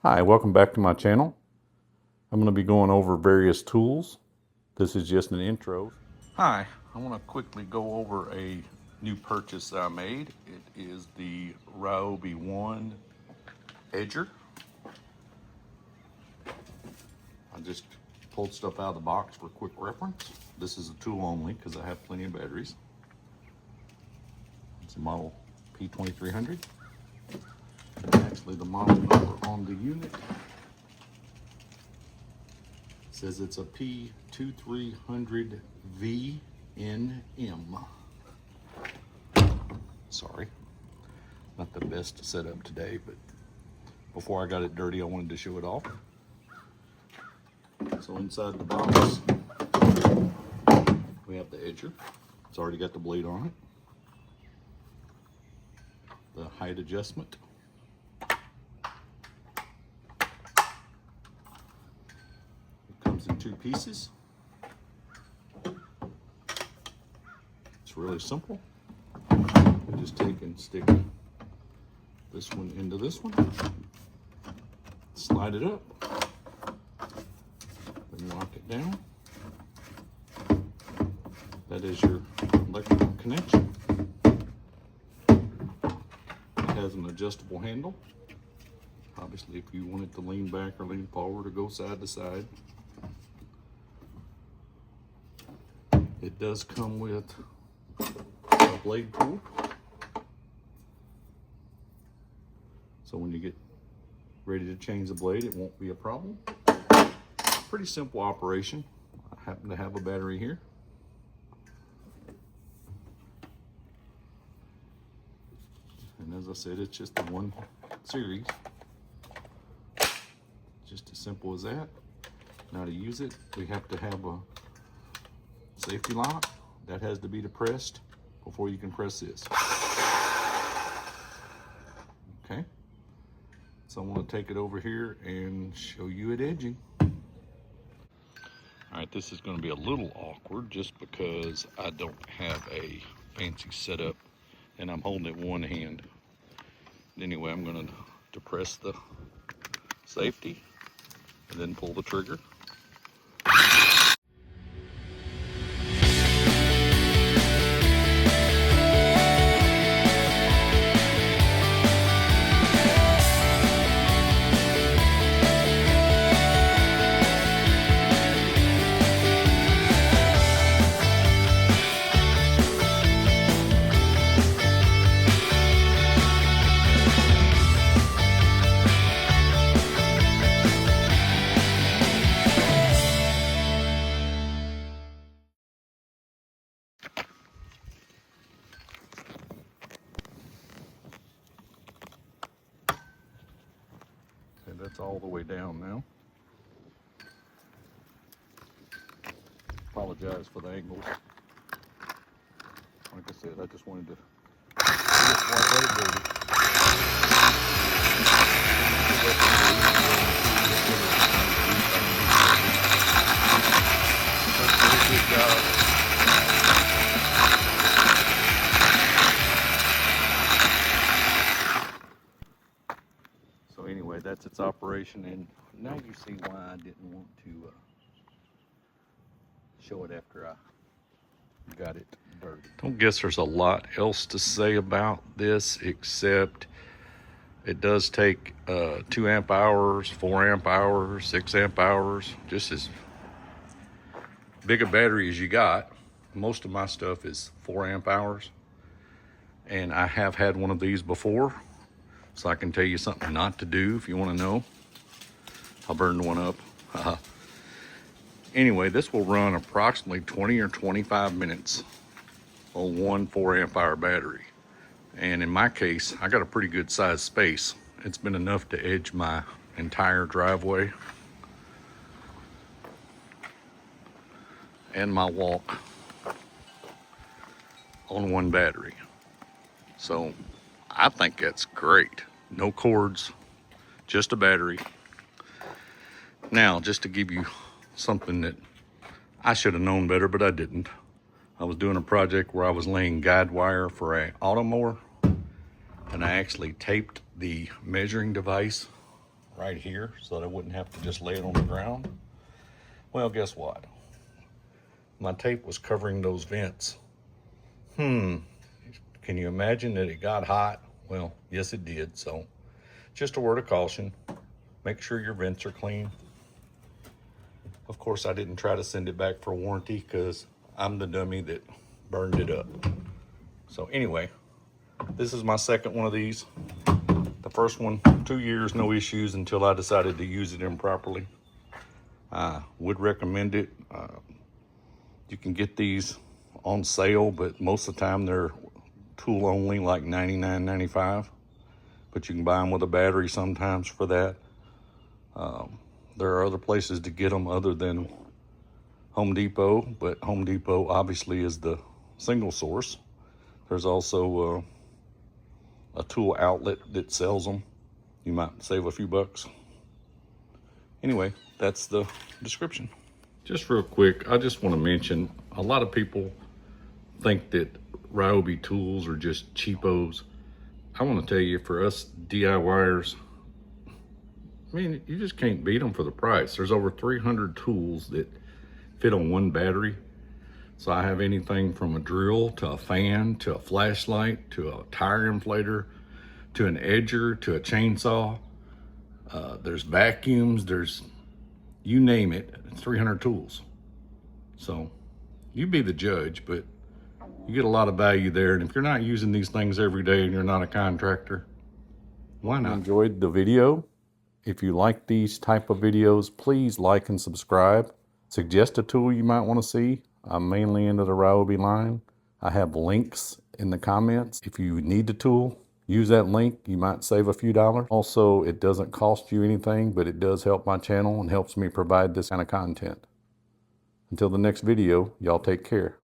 Hi, welcome back to my channel. I'm going to be going over various tools. This is just an intro. Hi, I want to quickly go over a new purchase I made. It is the Ryobi Edger. I just pulled stuff out of the box for quick reference. This is a tool only because I have plenty of batteries. It's a model P2300. Actually, the model number on the unit says it's a P2300VNM. Sorry, not the best setup today, but before I got it dirty, I wanted to show it off. So inside the box, we have the edger. It's already got the blade on it. The height adjustment. In two pieces. It's really simple. You just take and stick this one into this one, slide it up, then lock it down. That is your electrical connection. It has an adjustable handle. Obviously, if you want it to lean back or lean forward or go side to side. It does come with a blade tool. So when you get ready to change the blade, it won't be a problem. Pretty simple operation. I happen to have a battery here. And as I said, it's just the one series. Just as simple as that. Now to use it, we have to have a safety lock. That has to be depressed before you can press this. Okay. So I'm going to take it over here and show you it edging. All right, this is going to be a little awkward just because I don't have a fancy setup and I'm holding it in one hand. Anyway, I'm going to depress the safety and then pull the trigger. And that's all the way down now. Apologize for the angle. Like I said, I just wanted to So anyway, that's its operation, and now you see why I didn't want to show it after I got it dirty. Don't guess there's a lot else to say about this except it does take 2 amp hours, 4 amp hours, 6 amp hours, just as big a battery as you got. Most of my stuff is 4 amp hours, and I have had one of these before. So I can tell you something not to do if you want to know. I'll burn one up. Anyway, this will run approximately 20 or 25 minutes on one 4 amp hour battery. And in my case, I got a pretty good sized space. It's been enough to edge my entire driveway and my walk on one battery. So I think that's great. No cords, just a battery. Now, just to give you something that I should have known better, but I didn't. I was doing a project where I was laying guide wire for an auto mower, and I actually taped the measuring device right here so that I wouldn't have to just lay it on the ground. Well, guess what? My tape was covering those vents. Can you imagine that it got hot? Well, yes it did. So just a word of caution, make sure your vents are clean. Of course, I didn't try to send it back for warranty because I'm the dummy that burned it up. So anyway, this is my second one of these. The first one, 2 years, no issues until I decided to use it improperly. I would recommend it. You can get these on sale, but most of the time they're tool only, like $99.95. But you can buy them with a battery sometimes for that. There are other places to get them other than Home Depot, but Home Depot obviously is the single source. There's also a tool outlet that sells them. You might save a few bucks. Anyway, that's the description. Just real quick, I just want to mention, a lot of people think that Ryobi tools are just cheapos. I want to tell you, for us DIYers, I mean, you just can't beat them for the price. There's over 300 tools that fit on one battery. So I have anything from a drill to a fan to a flashlight to a tire inflator to an edger to a chainsaw. There's vacuums, there's, you name it, 300 tools. So you be the judge, but you get a lot of value there. And if you're not using these things every day and you're not a contractor, why not? Enjoyed the video? If you like these type of videos, please like and subscribe. Suggest a tool you might want to see. I'm mainly into the Ryobi line. I have links in the comments. If you need the tool, use that link. You might save a few dollars. Also, it doesn't cost you anything, but it does help my channel and helps me provide this kind of content. Until the next video, y'all take care.